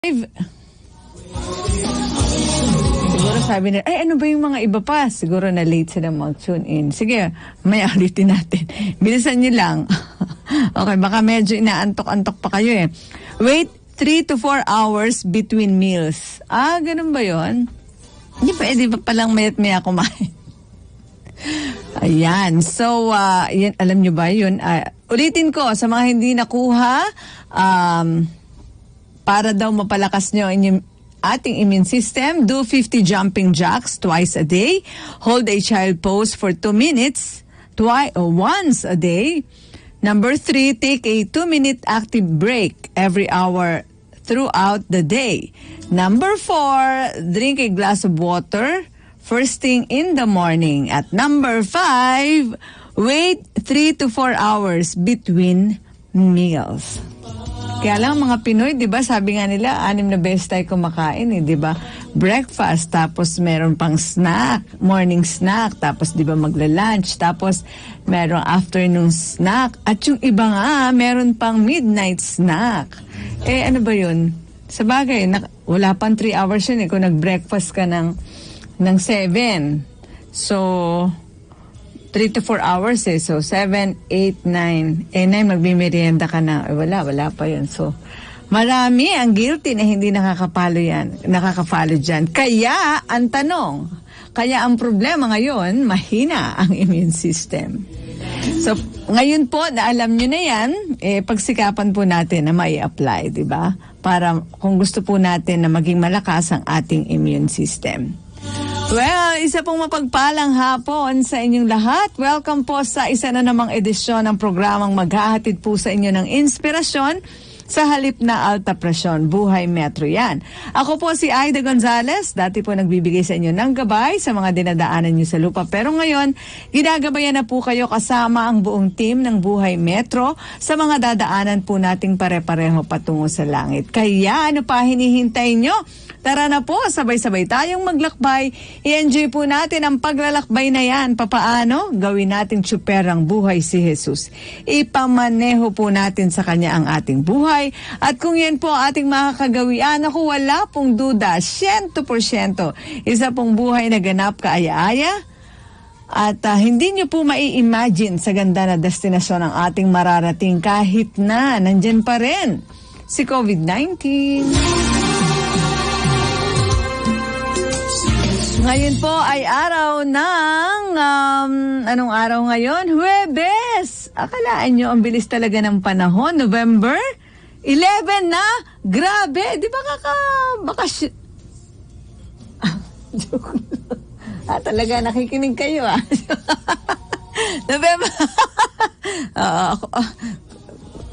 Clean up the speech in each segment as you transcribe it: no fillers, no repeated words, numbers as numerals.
Siguro sabi na, ano ba yung mga iba pa? Siguro na late sila mag-tune in. Sige, may ulitin natin. Bilisan nyo lang. Okay, baka medyo inaantok-antok pa kayo eh. Wait 3 to 4 hours between meals. Ganun ba yun? Hindi pwede ba palang mayat-maya kumain? Ayan. So, yan, alam nyo ba yun? Ulitin ko, sa mga hindi nakuha, para daw mapalakas nyo inyong ating immune system, do 50 jumping jacks twice a day. Hold a child pose for 2 minutes once a day. Number 3, take a 2-minute active break every hour throughout the day. Number 4, drink a glass of water first thing in the morning. At number 5, wait 3 to 4 hours between meals. Kaya lang mga Pinoy, 'di ba? Sabi nga nila, 6 na beses tayo kumakain, 'di ba? Breakfast, tapos meron pang snack, morning snack, tapos 'di ba magla-lunch, tapos merong afternoon snack, at yung iba nga meron pang midnight snack. Ano ba 'yun? Sa bagay, wala pang 3 hours 'yun kung nag-breakfast ka ng 7. So 3 to 4 hours So, 7, 8, 9. 9, magmimerienda ka na. Wala pa yun. So, marami ang guilty na hindi nakakapalo dyan. Kaya, ang tanong, ang problema ngayon, mahina ang immune system. So, ngayon po, na alam nyo na yan, pagsikapan po natin na mai-apply, di ba? Para kung gusto po natin na maging malakas ang ating immune system. Well, isa pong mapagpalang hapon sa inyong lahat. Welcome po sa isa na namang edisyon ng programang maghahatid po sa inyo ng inspirasyon sa halip na alta presyon. Buhay Metro yan. Ako po si AIDA Gonzales. Dati po nagbibigay sa inyo ng gabay sa mga dinadaanan nyo sa lupa. Pero ngayon, ginagabayan na po kayo kasama ang buong team ng Buhay Metro sa mga dadaanan po nating pare-pareho patungo sa langit. Kaya ano pa hinihintay nyo? Tara na po, sabay-sabay tayong maglakbay. I-enjoy po natin ang paglalakbay na yan. Papaano? Gawin natin tsuperang buhay si Jesus. Ipamaneho po natin sa Kanya ang ating buhay. At kung yan po ating makakagawian, ako wala pong duda, 100%. Isa pong buhay na ganap kaaya-aya. At hindi nyo po mai-imagine sa ganda na destinasyon ang ating mararating kahit na nandyan pa rin si COVID-19. Ngayon po ay araw ng, anong araw ngayon? Huwebes! Akalaan nyo, ang bilis talaga ng panahon. November 11 na! Grabe! Di ba bakasyon? Talaga, nakikinig kayo November...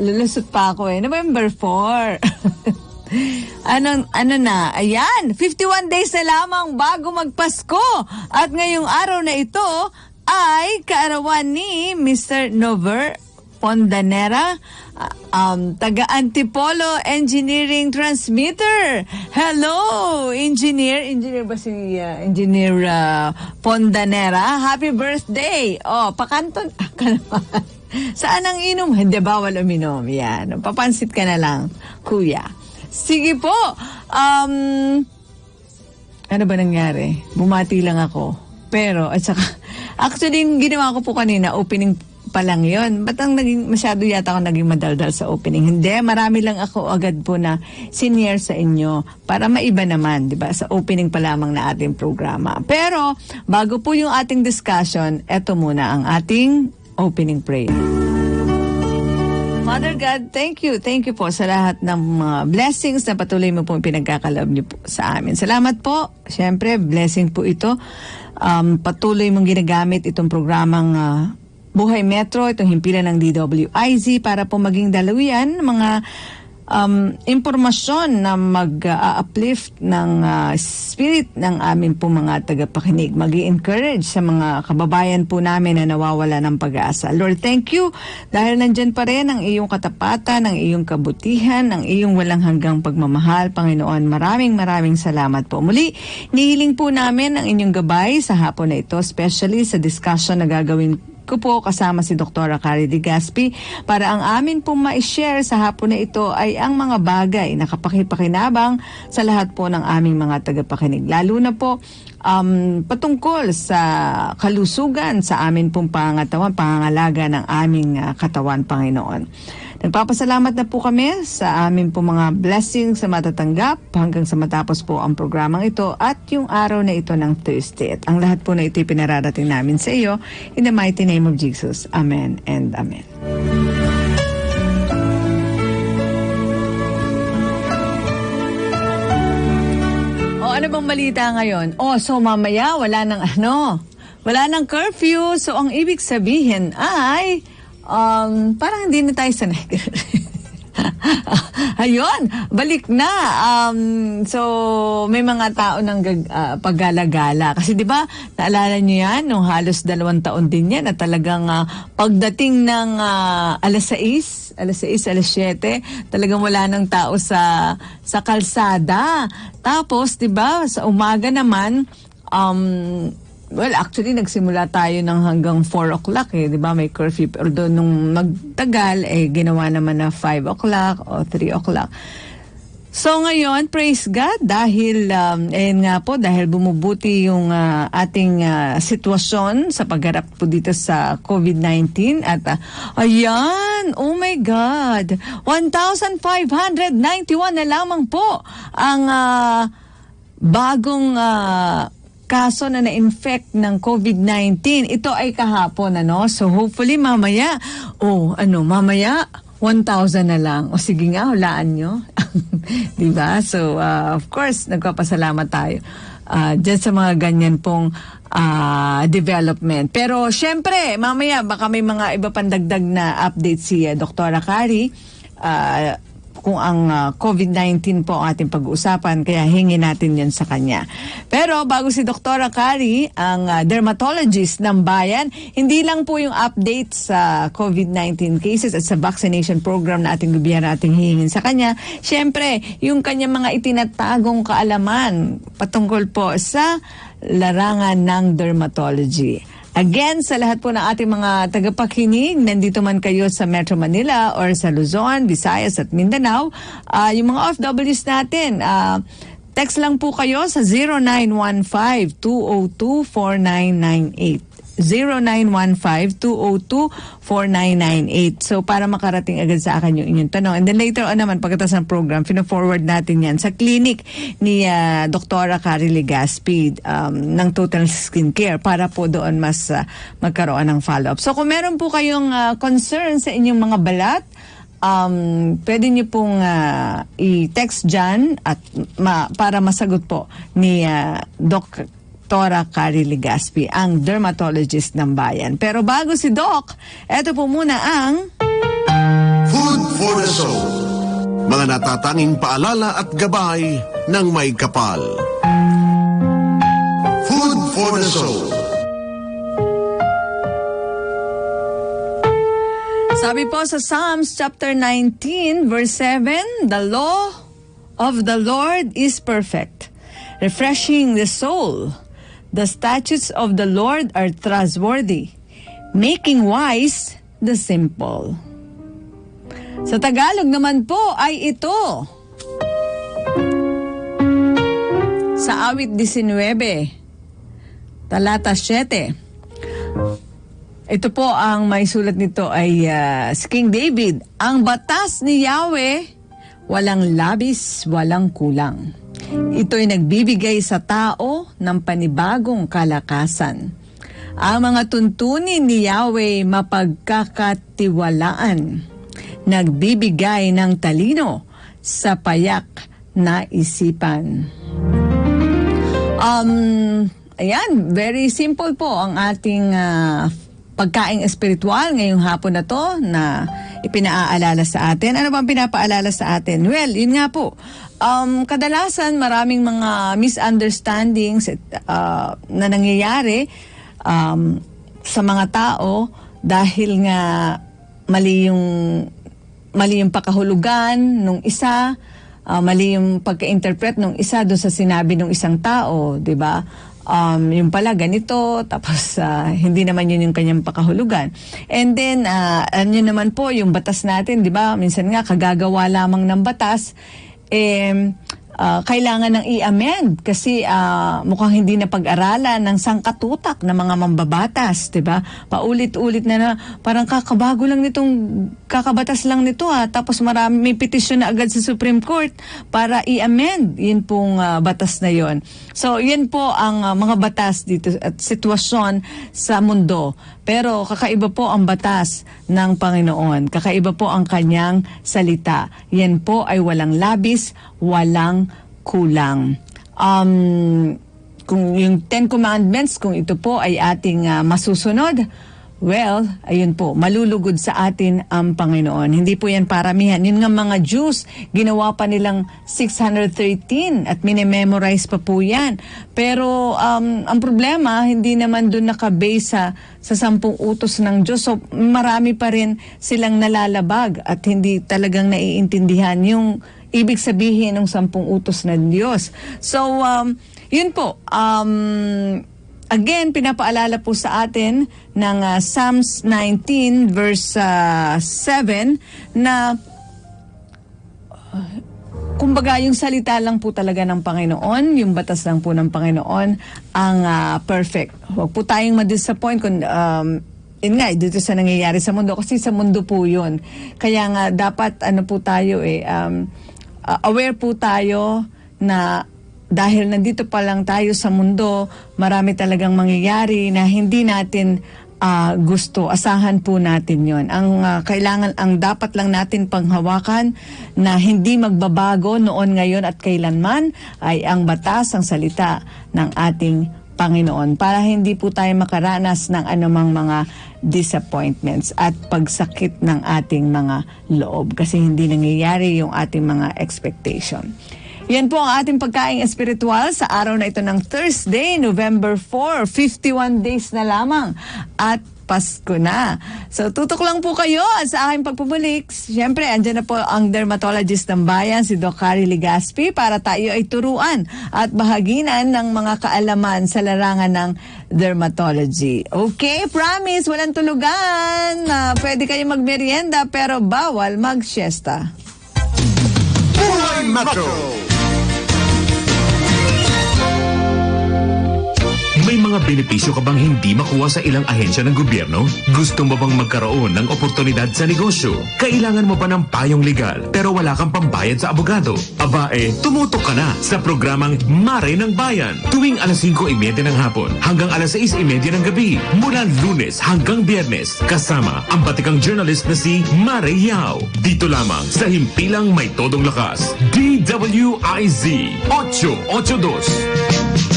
lulusot pa ako November 4. Ano na? Ayan, 51 days na lamang bago magpasko. At ngayong araw na ito ay kaarawan ni Mr. Nover Pondanera, taga Antipolo Engineering Transmitter. Hello, engineer ba si Engineer Pondanera? Happy birthday. Pakanton ka naman. Saan ang inom? Hindi, bawal uminom. Yan, papansit ka na lang, kuya. Sige po. Ano ba nangyari? Bumati lang ako. Pero, at saka, actually, ginawa ko po kanina, opening pa lang yun. Ba't masyado yata ako naging madaldal sa opening? Hindi, marami lang ako agad po na senior sa inyo para maiba naman, di ba? Sa opening pa lamang na ating programa. Pero, bago po yung ating discussion, eto muna ang ating opening prayer. Mother God, thank you. Thank you po sa lahat ng mga blessings na patuloy mo po pinagkakaloob niyo po sa amin. Salamat po. Siyempre, blessing po ito. Patuloy mong ginagamit itong programang Buhay Metro, itong himpilan ng DWIZ para po maging dalawian mga impormasyon na mag-uplift ng spirit ng amin po mga tagapakinig. Mag-i-encourage sa mga kababayan po namin na nawawala ng pag-asa. Lord, thank you dahil nandyan pa rin ang iyong katapatan, ang iyong kabutihan, ang iyong walang hanggang pagmamahal. Panginoon, maraming salamat po. Muli, nihiling po namin ang inyong gabay sa hapon na ito, especially sa discussion na gagawin ko po kasama si Dr. Cari Legaspi para ang amin pong ma-share sa hapon na ito ay ang mga bagay na kapakipakinabang sa lahat po ng aming mga tagapakinig. Lalo na po patungkol sa kalusugan sa amin pong pangangalaga ng aming katawan, Panginoon. Nagpapasalamat na po kami sa amin po mga blessings sa matatanggap hanggang sa matapos po ang programang ito at yung araw na ito ng Thursday. At ang lahat po na ito pinararating namin sa iyo in the mighty name of Jesus. Amen and Amen. O ano bang balita ngayon? So mamaya wala nang curfew. So ang ibig sabihin ay parang hindi na tayo sanay. Ayun, balik na. So, may mga tao ng paggalagala. Kasi di ba naalala niyo yan, nung halos 2 taon din yan, na talagang pagdating ng alas 6, alas 7, talagang wala ng tao sa kalsada. Tapos, di ba, sa umaga naman, well, actually, nagsimula tayo ng hanggang 4 o'clock di ba? May curfew. Pero nung magtagal, ginawa naman na 5 o'clock o 3 o'clock. So ngayon, praise God, dahil, dahil bumubuti yung ating sitwasyon sa pagharap po dito sa COVID-19. At, ayan, oh my God, 1,591 na lamang po ang bagong kaso na na-infect ng COVID-19. Ito ay kahapon, So hopefully mamaya, mamaya 1,000 na lang. O sige nga, hulaan nyo. Diba? So, of course, nagpapasalamat tayo dyan sa mga ganyan pong development. Pero syempre, mamaya baka may mga iba pandagdag na update si Dr. Cari kung ang COVID-19 po ang ating pag-uusapan, kaya hingin natin yan sa kanya. Pero bago si Dr. Cari, ang dermatologist ng bayan, hindi lang po yung update sa COVID-19 cases at sa vaccination program na ating gobyerno ating hihingin sa kanya. Siyempre, yung kanyang mga itinatagong kaalaman patungkol po sa larangan ng dermatology. Again, sa lahat po ng ating mga tagapakinig, nandito man kayo sa Metro Manila or sa Luzon, Visayas at Mindanao, yung mga OFWs natin, text lang po kayo sa 0915-202-4998. 0915-202-4998. So, para makarating agad sa akin yung inyong tanong. And then later on naman, pagkatapos ng program, fino-forward natin yan sa clinic ni Dr. Cari Legaspi ng Total Skin Care para po doon mas magkaroon ng follow-up. So, kung meron po kayong concern sa inyong mga balat, pwede niyo pong i-text dyan at para masagot po ni Dr. Cari Legaspi, ang dermatologist ng bayan. Pero bago si Doc, eto po muna ang Food for the Soul. Mga natatanging paalala at gabay ng may kapal. Food for the Soul. Sabi po sa Psalms chapter 19 verse 7, the law of the Lord is perfect, refreshing the soul. The statutes of the Lord are trustworthy, making wise the simple. Sa Tagalog naman po ay ito. Sa awit 19, talata 7. Ito po ang may sulat nito ay si King David. Ang batas ni Yahweh, walang labis, walang kulang. Ito'y nagbibigay sa tao ng panibagong kalakasan. Ang mga tuntunin ni Yahweh mapagkakatiwalaan. Nagbibigay ng talino sa payak na isipan. Ayan, very simple po ang ating pagkaing espiritual ngayong hapon na to na ipinaalala sa atin. Ano bang pinapaalala sa atin? Well, yun nga po. Kadalasan maraming mga misunderstandings na nangyayari sa mga tao dahil nga mali yung pakahulugan nung isa, mali yung pagka-interpret nung isa doon sa sinabi nung isang tao, 'di ba? yung pala ganito, tapos hindi naman yun yung kanyang pakahulugan. And then, ano naman po, yung batas natin, di ba? Minsan nga, kagagawa lamang ng batas, kailangan ng i-amend kasi mukhang hindi na pag-aralan ng sangkatutak ng mga mambabatas, 'di ba? Paulit-ulit na parang kakabatas lang nito tapos may petisyon na agad sa Supreme Court para i-amend yun pong batas na yon. So, yan po ang mga batas dito at sitwasyon sa mundo. Pero kakaiba po ang batas ng Panginoon. Kakaiba po ang kanyang salita. Yan po ay walang labis, walang kulang. Kung yung 10 Commandments, kung ito po ay ating masusunod, well, ayun po, malulugod sa atin ang Panginoon. Hindi po yan paramihan. Yun nga mga Jews, ginawa pa nilang 613 at minememorize pa po yan. Pero ang problema, hindi naman doon nakabase sa 10 utos ng Diyos. So marami pa rin silang nalalabag at hindi talagang naiintindihan yung ibig sabihin ng 10 utos ng Diyos. So, yun po. Again, pinapaalala po sa atin ng Psalms 19 verse 7 na kumbaga yung salita lang po talaga ng Panginoon, yung batas lang po ng Panginoon ang perfect. Huwag po tayong ma-disappoint kung yun nga, dito sa nangyayari sa mundo kasi sa mundo po yun. Kaya nga dapat po tayo aware po tayo na dahil nandito pa lang tayo sa mundo, marami talagang mangyayari na hindi natin gusto. Asahan po natin yon. Ang dapat lang natin panghawakan na hindi magbabago noon, ngayon at kailanman ay ang batas, ang salita ng ating Panginoon para hindi po tayo makaranas ng anumang mga disappointments at pagsakit ng ating mga loob kasi hindi nangyayari yung ating mga expectation. Yan po ang ating pagkaing espiritual sa araw na ito ng Thursday, November 4, 51 days na lamang at Pasko na. So, tutok lang po kayo sa aking pagpubulik. Siyempre, andyan na po ang dermatologist ng bayan, si Doc Carrie Legaspi, para tayo ay turuan at bahaginan ng mga kaalaman sa larangan ng dermatology. Okay, promise, walang tulugan. Pwede kayo magmerienda pero bawal mag-siesta. Buhay Metro! May mga benepisyo ka bang hindi makuha sa ilang ahensya ng gobyerno? Gusto mo bang magkaroon ng oportunidad sa negosyo? Kailangan mo ba ng payong legal pero wala kang pambayad sa abogado? Tumutok ka na sa programang Mare ng Bayan tuwing alas 5:30 ng hapon hanggang alas 6:30 ng gabi mula Lunes hanggang Biyernes kasama ang batikang journalist na si Mare Yao. Dito lamang sa himpilang may todong lakas. DWIZ 882.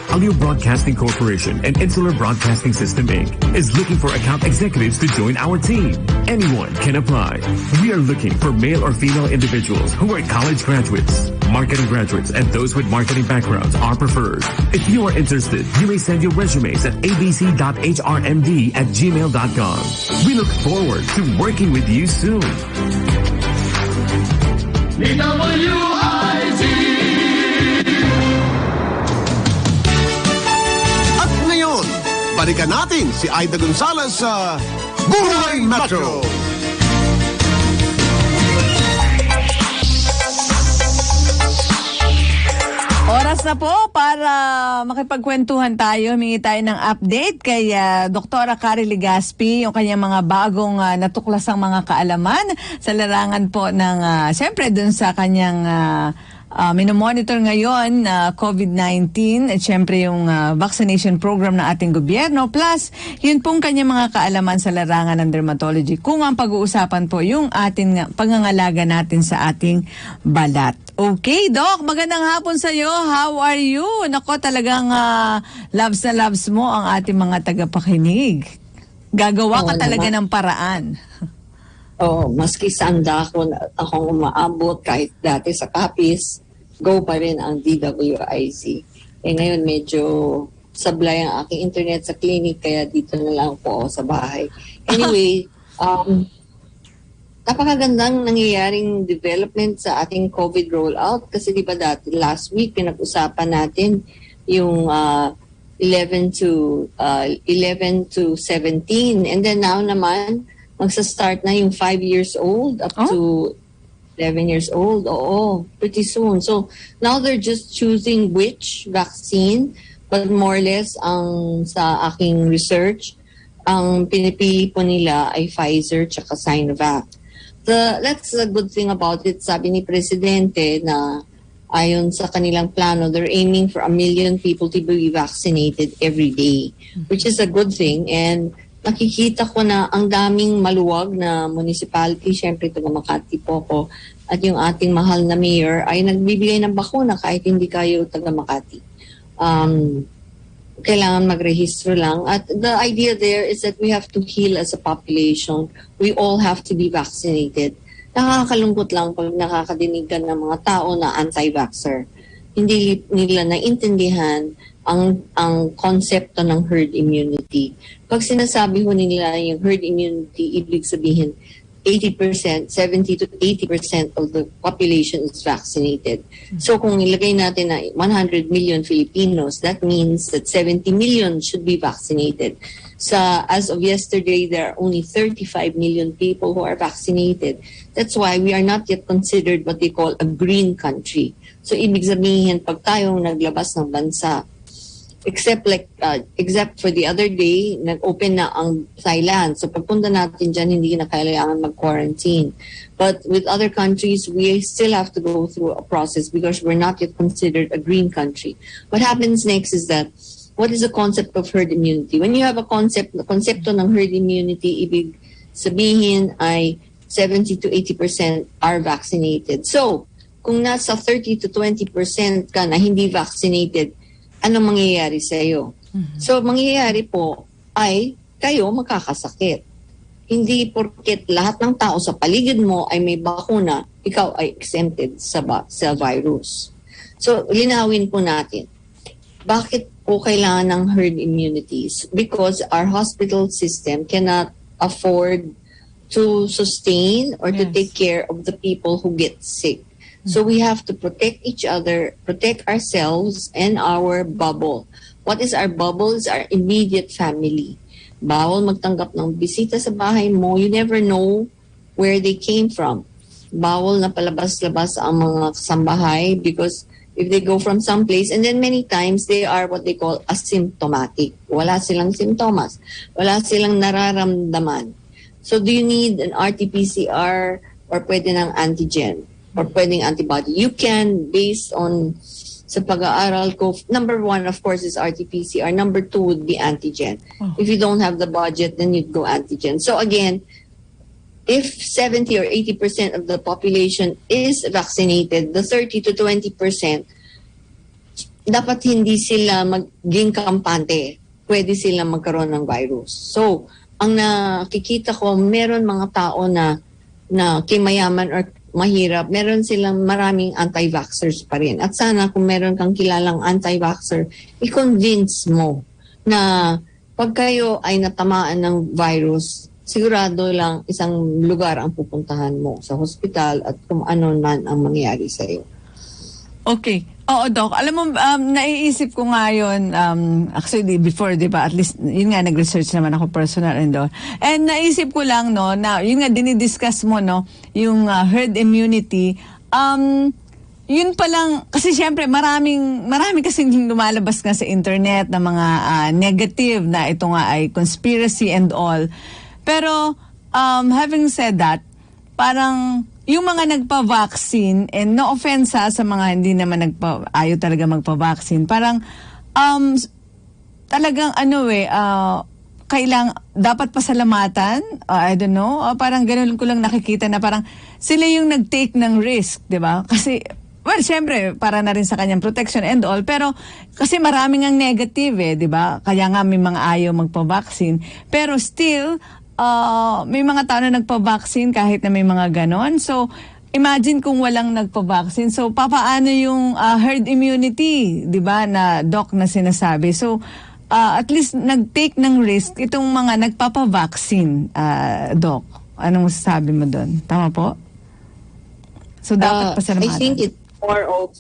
Audio Broadcasting Corporation and Insular Broadcasting System Inc. is looking for account executives to join our team. Anyone can apply. We are looking for male or female individuals who are college graduates. Marketing graduates and those with marketing backgrounds are preferred. If you are interested, you may send your resumes at abc.hrmd@gmail.com. We look forward to working with you soon. DWIZ. At ngayon, balikan natin si AIDA Gonzales sa Buhay Metro. Oras na po para makipagkwentuhan tayo. Humingi tayo ng update kay Dr. Carrie Legaspi, yung kanyang mga bagong natuklasang mga kaalaman sa larangan po ng, siyempre dun sa kanyang minomonitor ngayon na COVID-19 at siyempre yung vaccination program ng ating gobyerno plus yun pong kanyang mga kaalaman sa larangan ng dermatology. Kung ang pag-uusapan po yung ating pangangalaga natin sa ating balat. Okay, Doc, magandang hapon sa iyo. How are you? Nako, talagang loves na loves mo ang ating mga tagapakinig. Gagawa ka talaga ng paraan. Maski saan akong umaabot kahit dati sa Capiz, go pa rin ang DWIZ. Ngayon medyo sablay ang aking internet sa clinic kaya dito na lang po ako sa bahay. Anyway, napakagandang nangyayaring development sa ating COVID rollout kasi di ba dati last week pinag-usapan natin yung 11 to 17 and then now naman magsa-start na yung 5 years old up to 11 years old. Oo, pretty soon. So now they're just choosing which vaccine, but more or less ang sa aking research ang pinipili po nila ay Pfizer tsaka Sinovac. That's a good thing about it. Sabi ni Presidente na ayon sa kanilang plano, they're aiming for 1 million people to be vaccinated every day, which is a good thing. And nakikita ko na ang daming maluwag na municipality, syempre taga Makati po ko, at yung ating mahal na mayor ay nagbibigay ng bakuna kahit hindi kayo taga Makati. Kailangan magrehistro lang. At the idea there is that we have to heal as a population. We all have to be vaccinated. Nakakalungkot lang pag nakakadinig ka ng mga tao na anti-vaxxer. Hindi nila naintindihan ang konsepto ng herd immunity. Pag sinasabi ho nila yung herd immunity, ibig sabihin 80%, 70 to 80% of the population is vaccinated. So kung ilagay natin na 100 million Filipinos, that means that 70 million should be vaccinated. As of yesterday, there are only 35 million people who are vaccinated. That's why we are not yet considered what they call a green country. So ibig sabihin, pag tayong naglabas ng bansa, except for the other day, nag-open na ang Thailand. So pagpunta natin dyan, hindi na kailangan mag-quarantine. But with other countries, we still have to go through a process because we're not yet considered a green country. What happens next is that, what is the concept of herd immunity? When you have a konsepto ng herd immunity, ibig sabihin ay 70 to 80% are vaccinated. So, kung nasa 30 to 20% ka na hindi vaccinated, anong mangyayari sa iyo? So, mangyayari po ay kayo makakasakit. Hindi porket lahat ng tao sa paligid mo ay may bakuna, ikaw ay exempted sa virus. So, linawin po natin. Bakit po kailangan ng herd immunities? Because our hospital system cannot afford to sustain or to take care of the people who get sick. So we have to protect each other, protect ourselves and our bubble. What is our bubble? Is our immediate family. Bawal magtanggap ng bisita sa bahay mo. You never know where they came from. Bawal na palabas-labas ang mga kasambahay because if they go from someplace, and then many times they are what they call asymptomatic. Wala silang simptomas. Wala silang nararamdaman. So do you need an RT-PCR or pwede ng antigen? Or pwedeng antibody. You can, based on sa pag-aaral ko, number 1, of course, is RT-PCR. Number 2 would be antigen. If you don't have the budget, then you'd go antigen. So again, if 70 or 80% of the population is vaccinated, the 30 to 20%, dapat hindi sila maging kampante. Pwede sila magkaroon ng virus. So, ang nakikita ko, meron mga tao na kimayaman or mahirap, meron silang maraming anti-vaxxers pa rin. At sana kung meron kang kilalang anti-vaxxer, i-convince mo na pag kayo ay natamaan ng virus, sigurado lang isang lugar ang pupuntahan mo sa hospital at kung ano man ang mangyayari sa iyo. Okay. Oo, Doc. Alam mo, naiisip ko nga yun, actually, before, di ba, at least, yun nga, nag-research naman ako personal and all. And naisip ko lang, no, na yun nga, dinidiscuss mo, no, yung herd immunity, yun pa lang, kasi syempre, marami kasing lumalabas nga sa internet na mga negative na ito nga ay conspiracy and all. Pero, having said that, parang, yung mga nagpa-vaccine, and no offense sa mga hindi naman ayaw talaga magpa-vaccine, parang talagang dapat pasalamatan, I don't know, parang ganun ko lang nakikita na parang sila yung nag-take ng risk, di ba? Kasi, well, syempre, para na rin sa kanyang protection and all, pero kasi maraming ang negative di ba? Kaya nga may mga ayaw magpa-vaccine, pero still, may mga tao na nagpa-vaccine kahit na may mga ganon. So, imagine kung walang nagpa-vaccine. So, papaano yung herd immunity, di ba, na doc na sinasabi. So, at least nag-take ng risk itong mga nagpapa-vaccine, doc. Anong masasabi mo doon? Tama po? So, dapat pasalamatan. I think it's more of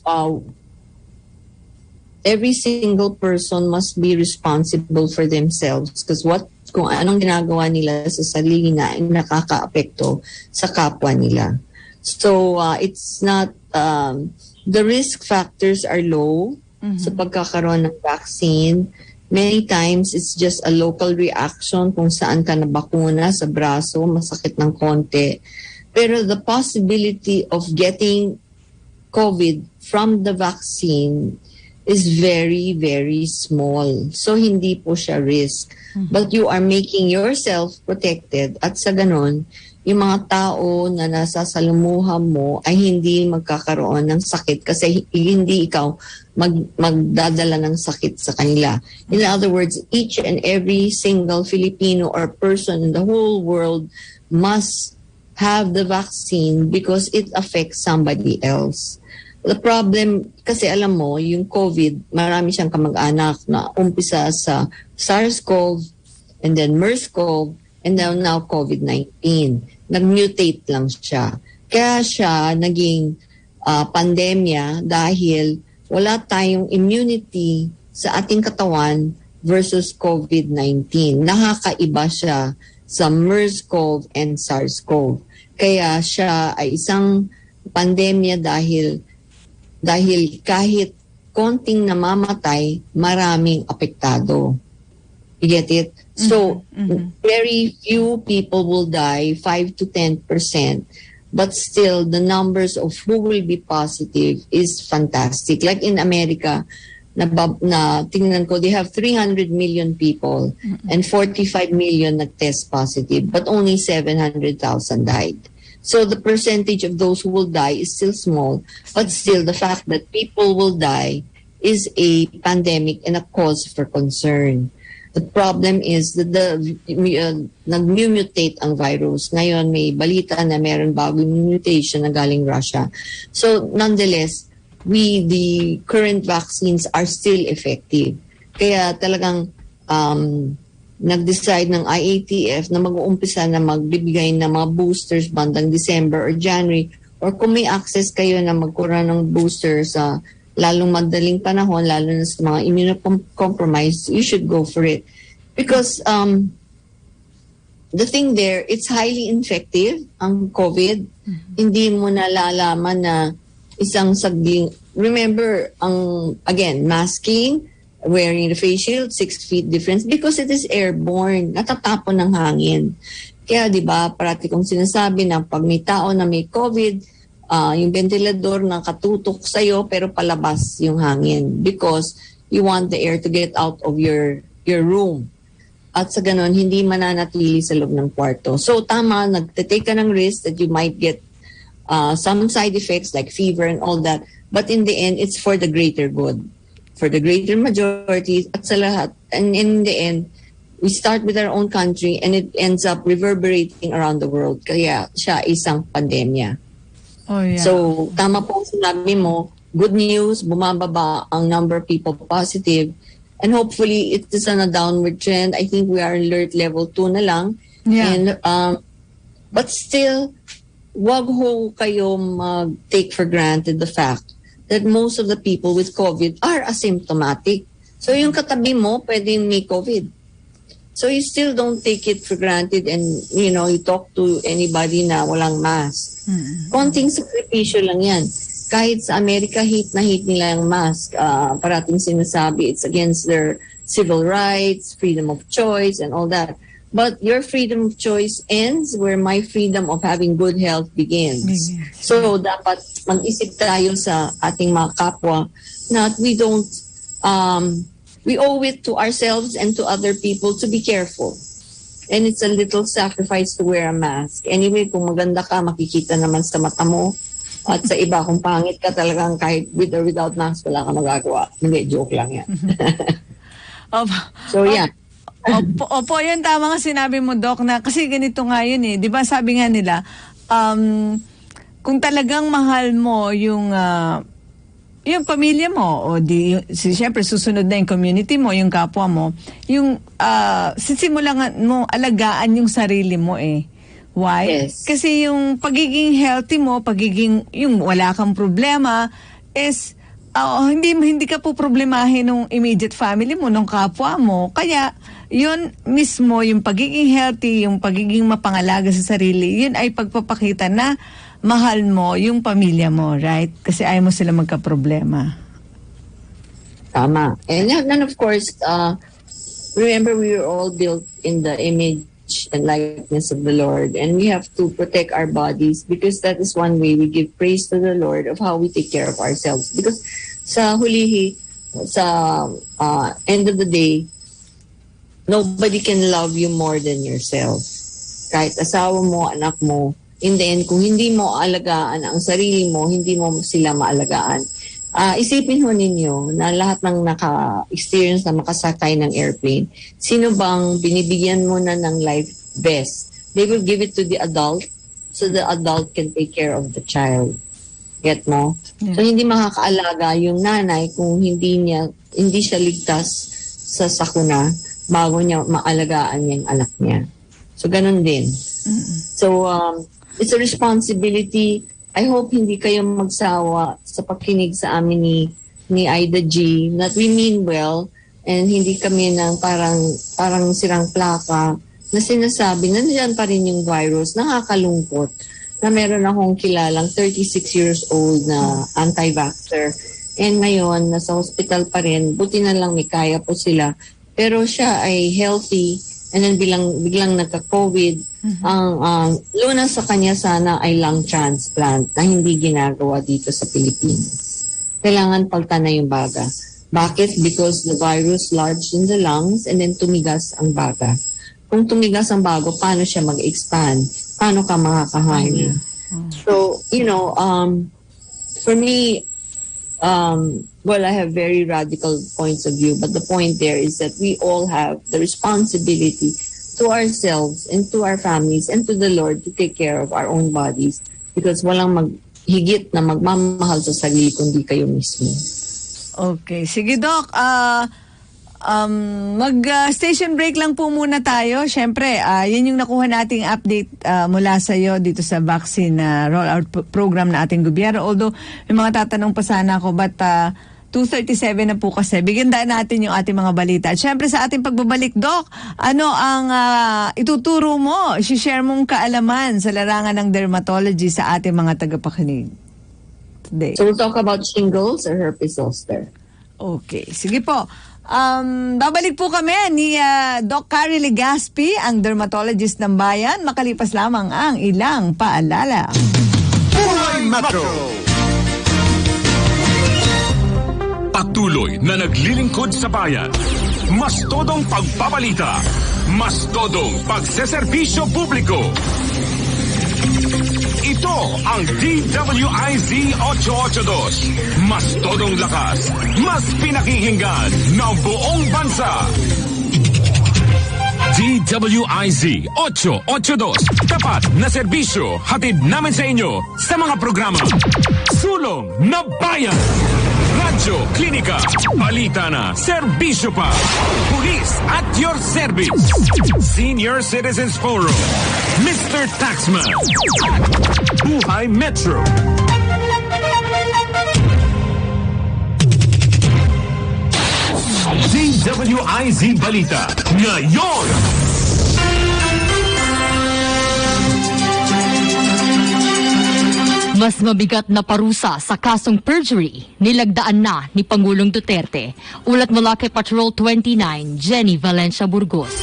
every single person must be responsible for themselves because kung anong ginagawa nila sa sarili na ay nakakaapekto sa kapwa nila. So, it's not, the risk factors are low sa pagkakaroon ng vaccine. Many times, it's just a local reaction kung saan ka nabakuna sa braso, masakit ng konti. Pero the possibility of getting COVID from the vaccine is very, very small. So, hindi po siya risk. But you are making yourself protected at sa ganon, yung mga tao na nasa salumuhan mo ay hindi magkakaroon ng sakit kasi hindi ikaw magdadala ng sakit sa kanila. In other words, each and every single Filipino or person in the whole world must have the vaccine because it affects somebody else. The problem, kasi alam mo, yung COVID, marami siyang kamag-anak na umpisa sa SARS-CoV, and then MERS-CoV, and now COVID-19. Nag-mutate lang siya. Kaya siya naging pandemya dahil wala tayong immunity sa ating katawan versus COVID-19. Nakakaiba siya sa MERS-CoV and SARS-CoV. Kaya siya ay isang pandemya dahil kahit konting namamatay, maraming apektado. You get it? So, very few people will die, 5 to 10%. But still, the numbers of who will be positive is fantastic. Like in America, na tingnan ko, they have 300 million people and 45 million nag-test positive, but only 700,000 died. So the percentage of those who will die is still small, but still the fact that people will die is a pandemic and a cause for concern. The problem is that nag-mutate ang virus. Ngayon may balita na meron bagong mutation na galing Russia. So nonetheless, the current vaccines are still effective. Kaya talagang nag-decide ng IATF na mag-uumpisa na magbibigay ng mga boosters bandang December or January, or kung may access kayo na magkuha ng booster sa lalong madaling panahon, lalo na sa mga immunocompromised, you should go for it. Because the thing there, it's highly infective, ang COVID. Hindi mo nalalaman na isang sagling. Remember, again, masking, wearing the face shield, 6 feet difference, because it is airborne, natatapon ng hangin. Kaya di ba, parati kong sinasabi na pag may tao na may COVID, yung ventilador na katutok sa'yo pero palabas yung hangin because you want the air to get out of your room. At sa ganon, hindi mananatili sa loob ng kwarto. So tama, nagtitake ka ng risk that you might get some side effects like fever and all that. But in the end, it's for the greater good. For the greater majority at sa lahat. And in the end, we start with our own country and it ends up reverberating around the world. Kaya siya isang pandemya. Oh, yeah. So, tama po sinabi mo, good news, bumababa ang number of people positive. And hopefully, it is on a downward trend. I think we are alert level 2 na lang. Yeah. And, but still, wag ho kayo mag-take for granted the fact that most of the people with COVID are asymptomatic. So yung katabi mo, pwedeng may COVID. So you still don't take it for granted and, you talk to anybody na walang mask. Konting sakripisyo lang yan. Kahit sa Amerika, hate na hate nila yung mask. Parating sinasabi, it's against their civil rights, freedom of choice, and all that. But your freedom of choice ends where my freedom of having good health begins. So, dapat mag-isip tayo sa ating mga kapwa na we don't, we owe it to ourselves and to other people to be careful. And it's a little sacrifice to wear a mask. Anyway, kung maganda ka, makikita naman sa mata mo. At sa iba, kung pangit ka talagang kahit with or without mask, wala ka magagawa. Hindi, joke lang yan. So, yeah. Opo, yun tama nga sinabi mo, Doc, na kasi ganito nga yun eh. Di ba sabi nga nila, kung talagang mahal mo yung pamilya mo, o siyempre susunod na yung community mo, yung kapwa mo, yung sisimulan mo alagaan yung sarili mo eh. Why? Yes. Kasi yung pagiging healthy mo, yung wala kang problema is hindi ka po problemahin ng immediate family mo, ng kapwa mo. Kaya yun mismo, yung pagiging healthy, yung pagiging mapangalaga sa sarili, yun ay pagpapakita na mahal mo yung pamilya mo, right? Kasi ayaw mo sila magka-problema. Tama. And of course, remember we were all built in the image and likeness of the Lord, and we have to protect our bodies because that is one way we give praise to the Lord of how we take care of ourselves. Because sa end of the day, nobody can love you more than yourself. Kahit asawa mo, anak mo, in the end, kung hindi mo alagaan ang sarili mo, hindi mo sila maalagaan. Isipin ho ninyo na lahat ng naka-experience na makasakay ng airplane, sino bang binibigyan mo na ng life vest? They will give it to the adult so the adult can take care of the child. Get mo? Yeah. So hindi makakaalaga yung nanay kung hindi siya ligtas sa sakuna bago niya maalagaan niya yung anak niya. So ganun din. Mm-hmm. So it's a responsibility. I hope hindi kayo magsawa sa pakinig sa amin ni AIDA G, that we mean well and hindi kami ng parang sirang plaka na sinasabi na nandiyan pa rin yung virus. Nakakalungkot na meron akong kilalang 36 years old na anti-vaxxer and ngayon nasa hospital pa rin. Buti na lang may kaya po sila. Pero siya ay healthy and then biglang nagka-COVID. Ang lunas sa kanya sana ay lung transplant na hindi ginagawa dito sa Pilipinas. Kailangan palta na yung baga. Bakit? Because the virus lodged in the lungs and then tumigas ang baga. Kung tumigas ang bago, paano siya mag-expand? Paano ka makakahain? So, for me, well, I have very radical points of view, but the point there is that we all have the responsibility to ourselves and to our families and to the Lord to take care of our own bodies because walang higit na magmamahal sa sarili kundi kayo mismo. Okay. Sige, Doc. Mag-station break lang po muna tayo. Siyempre, yan yung nakuha nating update mula sa iyo dito sa vaccine rollout program na ating gobyerno. Although, may mga tatanong pa sana ako, but 2:37 na po kasi. Bigyan daan natin yung ating mga balita. At syempre sa ating pagbabalik, Doc, ano ang ituturo mo, i-share mong kaalaman sa larangan ng dermatology sa ating mga tagapakinig today? So we'll talk about shingles or herpes zoster. Okay, sige po. Babalik po kami ni Doc Carrie Legaspi, ang dermatologist ng bayan, makalipas lamang ang ilang paalala. Buhay Metro! Patuloy na naglilingkod sa bayan. Mas todong pagbabalita. Mas todong pagseserbisyo publiko. Ito ang DWIZ 882. Mas todong lakas. Mas pinakikinggan ng buong bansa. DWIZ 882. Tapat na serbisyo hatid namin sa inyo sa mga programa. Sulong na Bayan. Radyo, klinika, balita na, serbisyo pa. Pulis at your service. Senior Citizens Forum. Mr. Taxman. Buhay Metro. DWIZ Balita. Ngayon! Mas mabigat na parusa sa kasong perjury, nilagdaan na ni Pangulong Duterte. Ulat mula kay Patrol 29, Jenny Valencia Burgos.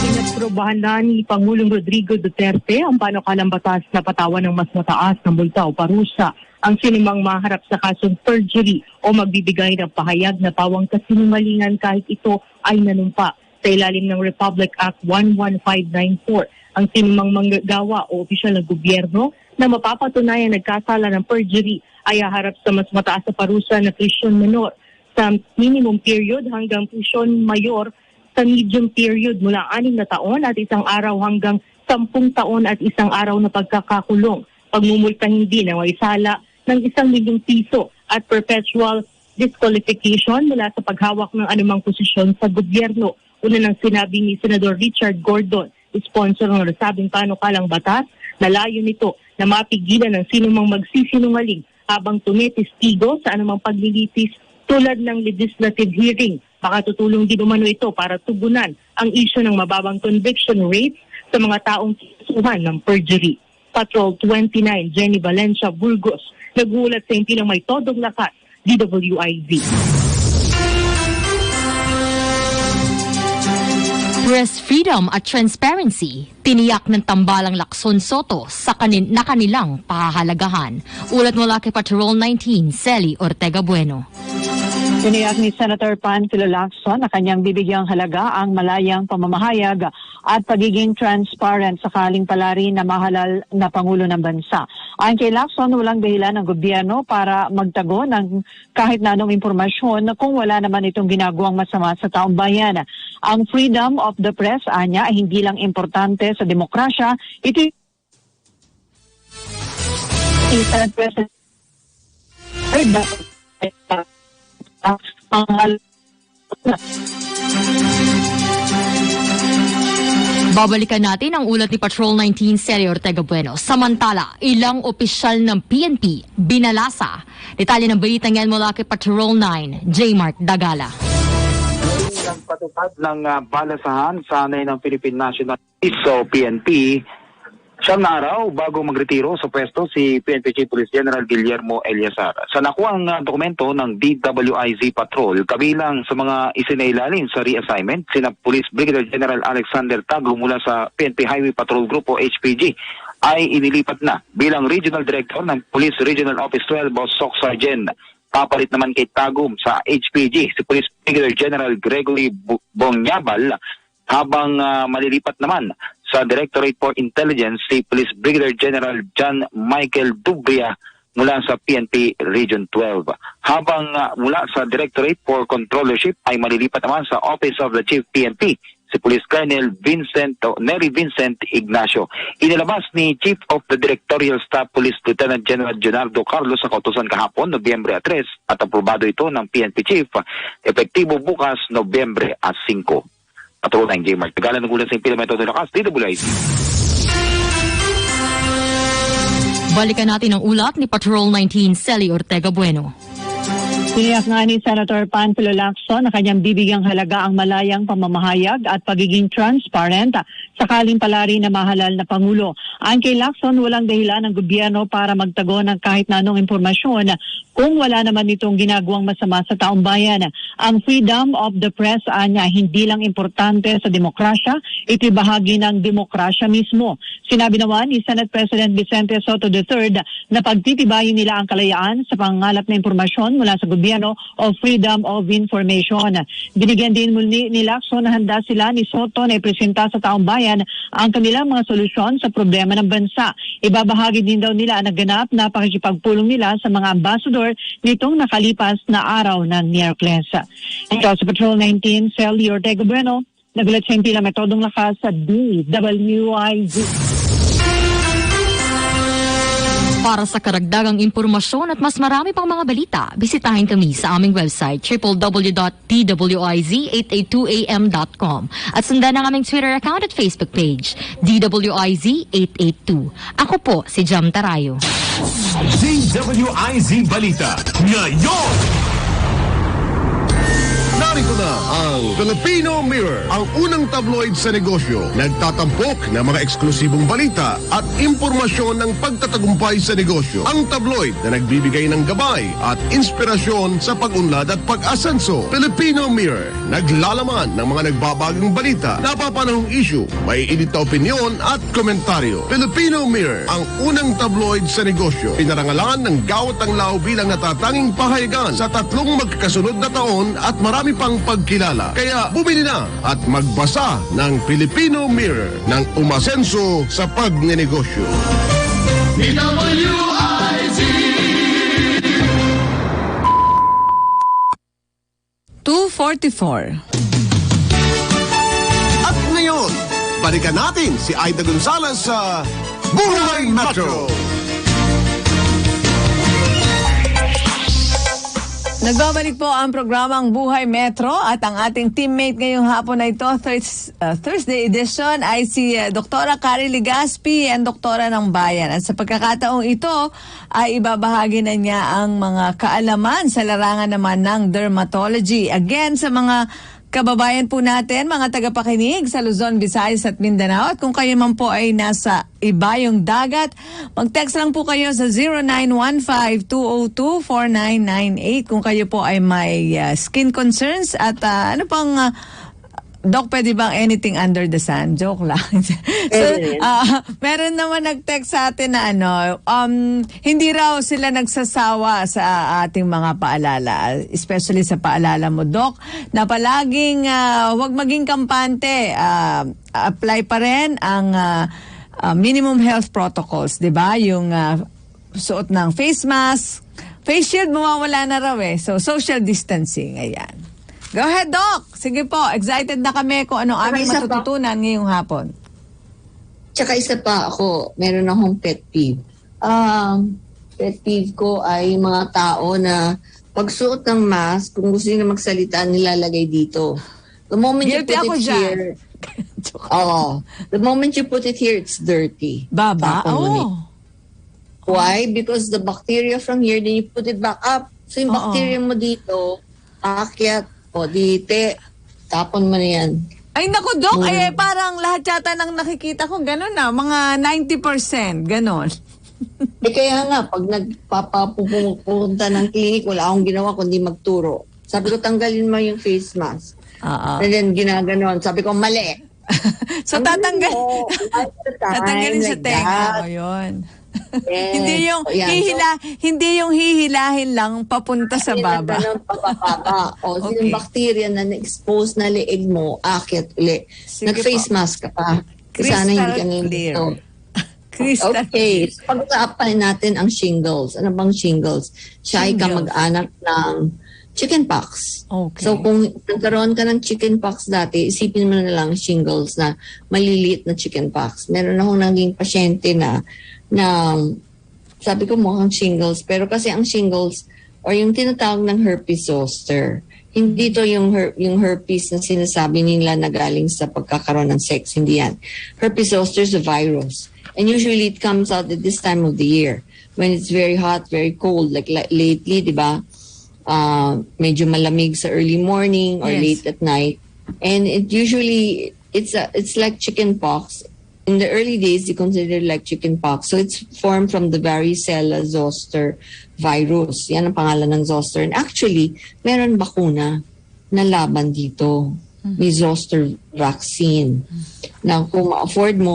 Inaprobahan na ni Pangulong Rodrigo Duterte ang panukalang batas na patawan ng mas mataas na multa o parusa ang sinumang maharap sa kasong perjury o magbibigay ng pahayag na pawang kasinungalingan kahit ito ay nanumpa. Sa ilalim ng Republic Act 11594, ang sinumang manggagawa o opisyal ng gobyerno na mapapatunayan nagkasala ng perjury ay haharap sa mas mataas na parusa na prisyon menor sa minimum period hanggang prisyon mayor sa medium period mula 6 na taon at 1 araw hanggang 10 taon at 1 araw na pagkakakulong. Pagmumulta hindi na may sala ng 1 milyong piso at perpetual disqualification mula sa paghawak ng anumang posisyon sa gobyerno. Una nang sinabi ni Senador Richard Gordon, sponsor ng nasabing panukalang batas na layo nito na mapigilan ng sinumang magsisinungaling habang tumitestigo sa anumang paglilitis tulad ng legislative hearing. Baka tutulong din umano ito para tugunan ang isyu ng mababang conviction rates sa mga taong kasuhan ng perjury. Patrol 29, Jenny Valencia, Burgos, nagulat sa impilang may todong lakas, DWIZ. Press freedom at transparency, tiniyak ng tambalang Lacson Soto sa kanilang pahahalagahan. Ulat mula kay Patrol 19, Celi Ortega Bueno. Tiniyak ni Senator Panfilo Lacson na kanyang bibigyang halaga ang malayang pamamahayag at pagiging transparent sakaling palari na mahalal na Pangulo ng Bansa. Ayon kay Lacson, walang dahilan ng gobyerno para magtago ng kahit na anong impormasyon kung wala naman itong ginagawang masama sa taong bayan. Ang freedom of the press, anya, ay hindi lang importante sa demokrasya, ito Senate President Babalikan natin ang ulat ni Patrol 19 Celi Ortega Bueno. Samantala, ilang opisyal ng PNP binalasa. Detalye ng balita ngayon mula kay Patrol 9, J. Mark Dagala. Ang patupad ng balasahan sanay ng Philippine National Police o PNP, siyang na araw bago magretiro sa pwesto si PNP Chief Police General Guillermo Eliazar. Sa nakuhang dokumento ng DWIZ Patrol, kabilang sa mga isinailalim sa reassignment, sina Police Brigadier General Alexander Tago mula sa PNP Highway Patrol Group o HPG ay inilipat na bilang Regional Director ng Police Regional Office 12 o SOC Sergeant. Papalit naman kay Tagum sa HPG si Police Brigadier General Gregory Bongyabal, habang malilipat naman sa Directorate for Intelligence si Police Brigadier General John Michael Dubria mula sa PNP Region 12. Habang mula sa Directorate for Controllership ay malilipat naman sa Office of the Chief PNP si Police Colonel Nery Vincent Ignacio. Inilabas ni Chief of the Directorial Staff Police Lieutenant General Leonardo Carlos sa kautusan kahapon, Nobyembre 3, at aprobado ito ng PNP Chief, epektibo bukas, Nobyembre 5. Patrol 9, J. Mark. Tagalan ng ulan sa impila metodo na kas, DWIZ. Balikan natin ang ulat ni Patrol 19, Celi Ortega Bueno. Tiniyak nga ni Senator Panfilo Lacson na kanyang bibigyang halaga ang malayang pamamahayag at pagiging transparent sakaling palari na mahalal na Pangulo. Ayon kay Lacson, walang dahilan ng gobyerno para magtago ng kahit na anong impormasyon kung wala naman itong ginagawang masama sa taong bayan. Ang freedom of the press, anya, hindi lang importante sa demokrasya, ito'y bahagi ng demokrasya mismo. Sinabi naman ni Senate President Vicente Soto III na pagtitibayin nila ang kalayaan sa pangangalap na impormasyon mula sa gobyerno o freedom of information. Binigyan din muli ni Lacson na handa sila ni Soto na ipresenta sa taong bayan ang kanilang mga solusyon sa problema ng bansa. Ibabahagi din daw nila ang naganap na pakikipagpulong nila sa mga ambassador nitong nakalipas na araw ng Miyerkules. Ito sa Patrol 19, Celi Ortega Bueno, nagulat sa impila metodong lakas sa DWIZ. Para sa karagdagang impormasyon at mas marami pang mga balita, bisitahin kami sa aming website www.dwiz882am.com at sundan ang aming Twitter account at Facebook page, DWIZ882. Ako po si Jam Tarayo. DWIZ Balita ngayon! Narito na ang Filipino Mirror, ang unang tabloid sa negosyo. Nagtatampok ng mga eksklusibong balita at impormasyon ng pagtatagumpay sa negosyo. Ang tabloid na nagbibigay ng gabay at inspirasyon sa pag-unlad at pag-asenso. Filipino Mirror, naglalaman ng mga nagbabagong balita, napapanahong issue, may init na opinyon at komentaryo. Filipino Mirror, ang unang tabloid sa negosyo. Pinarangalan ng Gawat ang Lao bilang natatanging pahayagan sa 3 magkakasunod na taon at marami pang pagkilala. Kaya bumili na at magbasa ng Filipino Mirror ng umasenso sa pagnenegosyo. DWIZ 2:44. At ngayon, balikan natin si AIDA Gonzales sa Buhay Metro. Nagbabalik po ang programang Buhay Metro at ang ating teammate ngayong hapon na ito, Thursday edition, ay si Dr. Carrie Legaspi and Doktora ng Bayan. At sa pagkakataong ito ay ibabahagi na niya ang mga kaalaman sa larangan naman ng dermatology. Again, sa mga kababayan po natin, mga tagapakinig sa Luzon, Visayas at Mindanao. At kung kayo man po ay nasa ibayong dagat, mag-text lang po kayo sa 0915-202-4998 kung kayo po ay may skin concerns at ano pang Doc, pwede bang anything under the sun? Joke lang. So, meron naman nag-text sa atin na hindi raw sila nagsasawa sa ating mga paalala, especially sa paalala mo, Doc, na palaging wag maging kampante, apply pa rin ang minimum health protocols, di ba? Yung suot ng face mask, face shield, mawawala na raw eh. So, social distancing, ayan. Go ahead, Doc. Sige po, excited na kami kung ano aming matututunan ngayong hapon. Tsaka isa pa ako, meron akong pet peeve. Pet peeve ko ay mga tao na pagsuot ng mask, kung gusto nila magsalita, nilalagay dito. The moment you put it here, the moment you put it here, it's dirty. Baba? Why? Because the bacteria from here, then you put it back up. So yung bacteria mo dito, akyat, o dite, tapon mo na yan. Ay naku, Doc, parang lahat yata nang nakikita ko, gano'n na, mga 90%, gano'n. Kaya nga, pag nagpapapupunta ng clinic, wala akong ginawa kundi magturo. Sabi ko, tanggalin mo yung face mask. And then ginaganon. Sabi ko, mali. So tatanggalin sa tenga mo yun. Yes. Hindi yung hihilahin lang papunta sa baba. Yung bacteria na na-expose na leeg mo, akit uli. Nag-face mask ka pa. Sana hindi ka nito. Okay. Pag-uusapan natin ang shingles. Ano bang shingles? Siya ay kamag-anak ng chickenpox. Okay. So kung nagkaroon ka ng chickenpox dati, isipin mo na lang shingles na maliliit na chickenpox. Meron akong naging pasyente na sabi ko mukhang shingles, pero kasi ang shingles or yung tinatawag ng herpes zoster, hindi to yung herpes na sinasabi nila na galing sa pagkakaroon ng sex, hindi yan. Herpes zoster is a virus, and usually it comes out at this time of the year when it's very hot, very cold, like lately, di ba? Medyo malamig sa early morning or late at night, and it usually it's like chickenpox. In the early days, they considered like chickenpox. So it's formed from the varicella zoster virus. Yan ang pangalan ng zoster. And actually, meron bakuna na laban dito. May zoster vaccine. Now, kung ma-afford mo,